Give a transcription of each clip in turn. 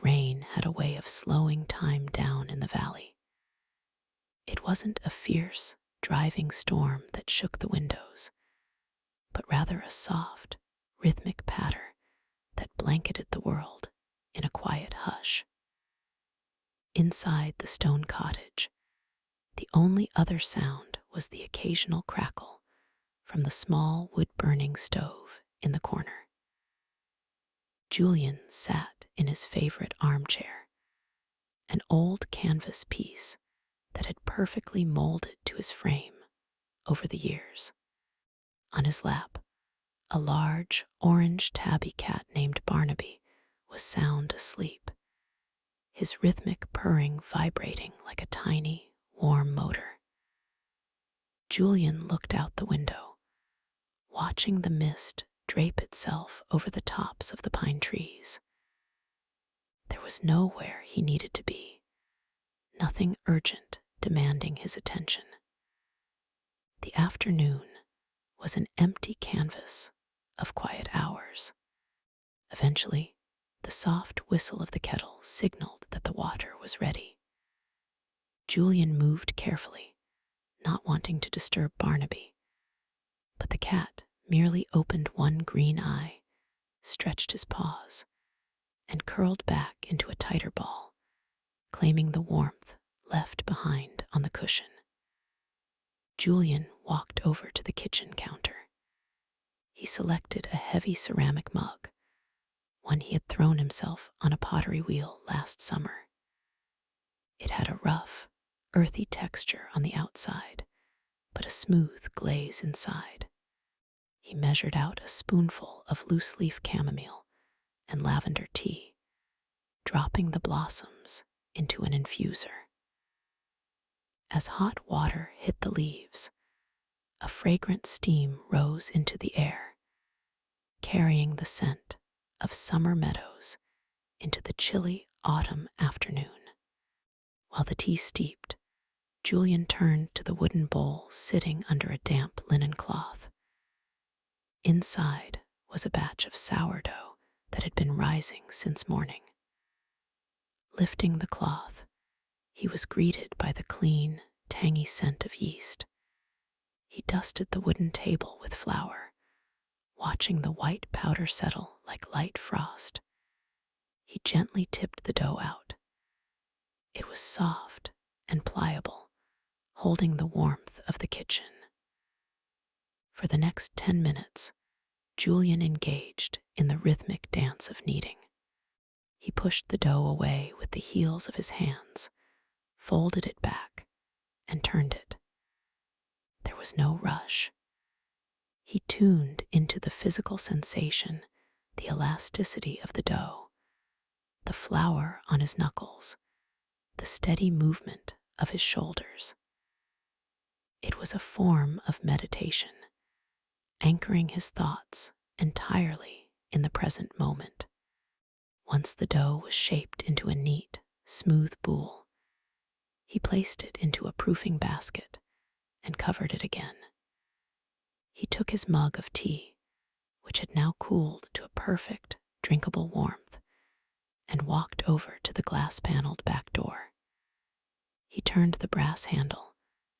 rain had a way of slowing time down in the valley. It wasn't a fierce, driving storm that shook the windows, but rather a soft, rhythmic patter that blanketed the world in a quiet hush. Inside the stone cottage, the only other sound was the occasional crackle from the small wood-burning stove in the corner. Julian sat in his favorite armchair, an old canvas piece that had perfectly molded to his frame over the years. On his lap, a large orange tabby cat named Barnaby was sound asleep, his rhythmic purring vibrating like a tiny, warm motor. Julian looked out the window, watching the mist drape itself over the tops of the pine trees. There was nowhere he needed to be, nothing urgent demanding his attention. The afternoon was an empty canvas of quiet hours. Eventually, the soft whistle of the kettle signaled that the water was ready. Julian moved carefully, not wanting to disturb Barnaby, but the cat merely opened one green eye, stretched his paws, and curled back into a tighter ball, claiming the warmth left behind on the cushion. Julian walked over to the kitchen counter. He selected a heavy ceramic mug, one he had thrown himself on a pottery wheel last summer. It had a rough, earthy texture on the outside, but a smooth glaze inside. He measured out a spoonful of loose-leaf chamomile and lavender tea, dropping the blossoms into an infuser. As hot water hit the leaves, a fragrant steam rose into the air, carrying the scent of summer meadows into the chilly autumn afternoon. While the tea steeped, Julian turned to the wooden bowl sitting under a damp linen cloth. Inside was a batch of sourdough that had been rising since morning. Lifting the cloth, he was greeted by the clean, tangy scent of yeast. He dusted the wooden table with flour, watching the white powder settle like light frost. He gently tipped the dough out. It was soft and pliable, holding the warmth of the kitchen. For the next 10 minutes, Julian engaged in the rhythmic dance of kneading. He pushed the dough away with the heels of his hands, folded it back, and turned it. There was no rush. He tuned into the physical sensation, the elasticity of the dough, the flour on his knuckles, the steady movement of his shoulders. It was a form of meditation, anchoring his thoughts entirely in the present moment. Once the dough was shaped into a neat, smooth boule, he placed it into a proofing basket and covered it again. He took his mug of tea, which had now cooled to a perfect, drinkable warmth, and walked over to the glass-paneled back door. He turned the brass handle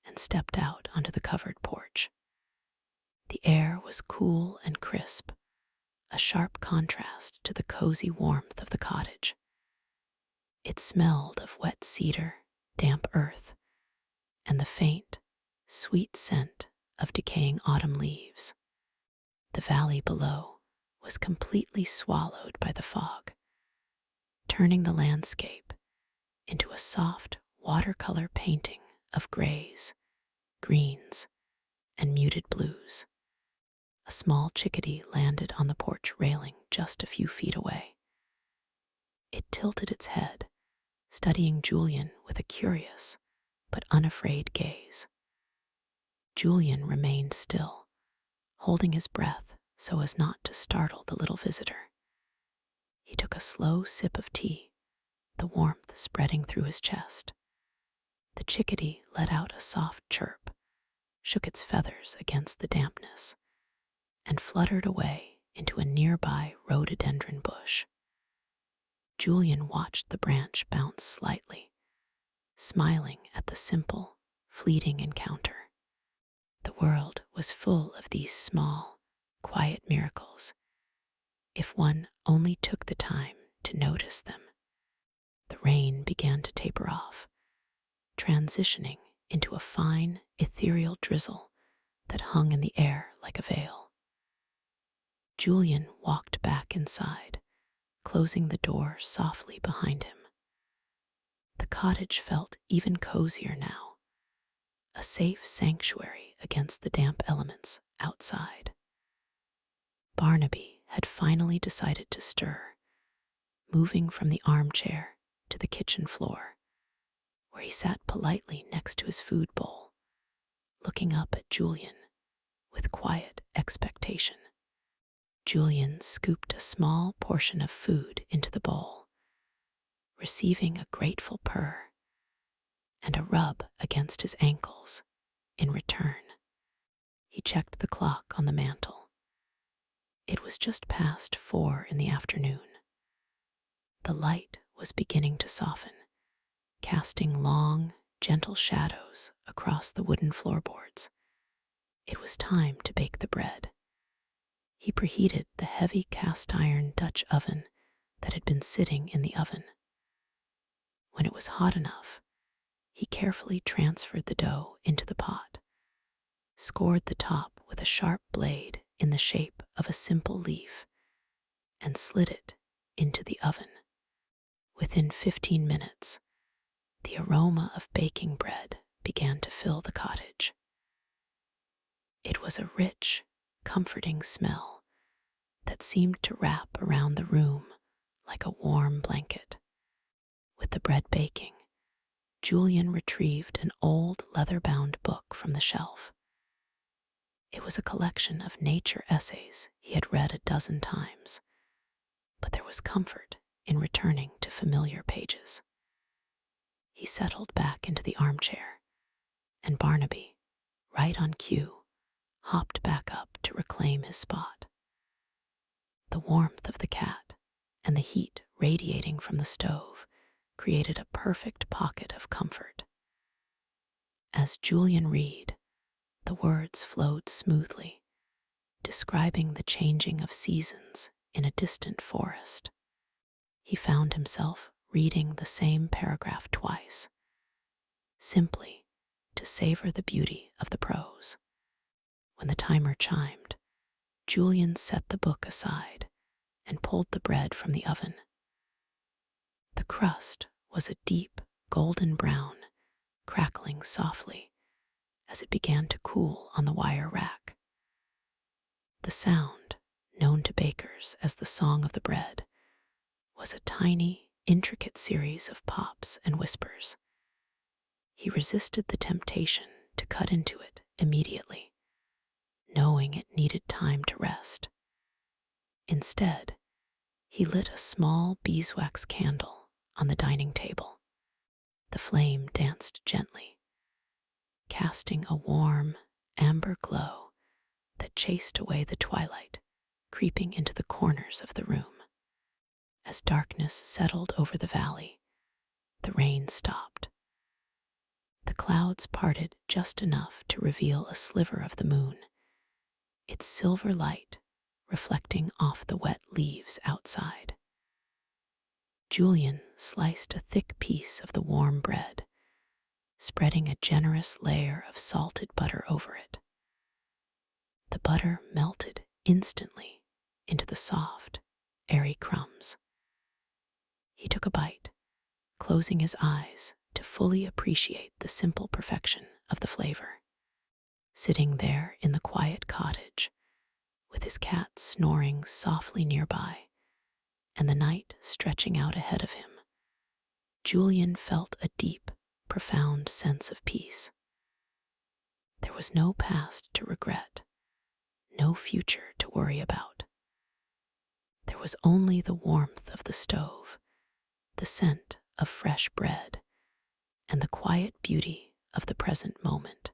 and stepped out onto the covered porch. The air was cool and crisp, a sharp contrast to the cozy warmth of the cottage. It smelled of wet cedar, damp earth, and the faint, sweet scent of decaying autumn leaves. The valley below was completely swallowed by the fog, turning the landscape into a soft watercolor painting of grays, greens, and muted blues. A small chickadee landed on the porch railing just a few feet away. It tilted its head, studying Julian with a curious but unafraid gaze. Julian remained still, holding his breath so as not to startle the little visitor. He took a slow sip of tea, the warmth spreading through his chest. The chickadee let out a soft chirp, shook its feathers against the dampness, and fluttered away into a nearby rhododendron bush. Julian watched the branch bounce slightly, smiling at the simple, fleeting encounter. The world was full of these small, quiet miracles, if one only took the time to notice them. The rain began to taper off, transitioning into a fine, ethereal drizzle that hung in the air like a veil. Julian walked back inside, closing the door softly behind him. The cottage felt even cozier now, a safe sanctuary against the damp elements outside. Barnaby had finally decided to stir, moving from the armchair to the kitchen floor, where he sat politely next to his food bowl, looking up at Julian with quiet expectation. Julian scooped a small portion of food into the bowl, receiving a grateful purr and a rub against his ankles in return. He checked the clock on the mantel. It was just past 4 in the afternoon. The light was beginning to soften, casting long, gentle shadows across the wooden floorboards. It was time to bake the bread. He preheated the heavy cast-iron Dutch oven that had been sitting in the oven. When it was hot enough, he carefully transferred the dough into the pot, scored the top with a sharp blade in the shape of a simple leaf, and slid it into the oven. Within 15 minutes, the aroma of baking bread began to fill the cottage. It was a rich, comforting smell that seemed to wrap around the room like a warm blanket. With the bread baking, Julian retrieved an old leather-bound book from the shelf. It was a collection of nature essays he had read a dozen times, but there was comfort in returning to familiar pages. He settled back into the armchair, and Barnaby, right on cue, hopped back up to reclaim his spot. The warmth of the cat and the heat radiating from the stove created a perfect pocket of comfort. As Julian read, the words flowed smoothly, describing the changing of seasons in a distant forest. He found himself reading the same paragraph twice, simply to savor the beauty of the prose. When the timer chimed, Julian set the book aside and pulled the bread from the oven. The crust was a deep, golden brown, crackling softly as it began to cool on the wire rack. The sound, known to bakers as the song of the bread, was a tiny, intricate series of pops and whispers. He resisted the temptation to cut into it immediately, knowing it needed time to rest. Instead, he lit a small beeswax candle on the dining table. The flame danced gently, casting a warm, amber glow that chased away the twilight creeping into the corners of the room. As darkness settled over the valley, the rain stopped. The clouds parted just enough to reveal a sliver of the moon, its silver light reflecting off the wet leaves outside. Julian sliced a thick piece of the warm bread, spreading a generous layer of salted butter over it. The butter melted instantly into the soft, airy crumbs. He took a bite, closing his eyes to fully appreciate the simple perfection of the flavor. Sitting there in the quiet cottage, with his cat snoring softly nearby, and the night stretching out ahead of him, Julian felt a deep, profound sense of peace. There was no past to regret, no future to worry about. There was only the warmth of the stove, the scent of fresh bread, and the quiet beauty of the present moment.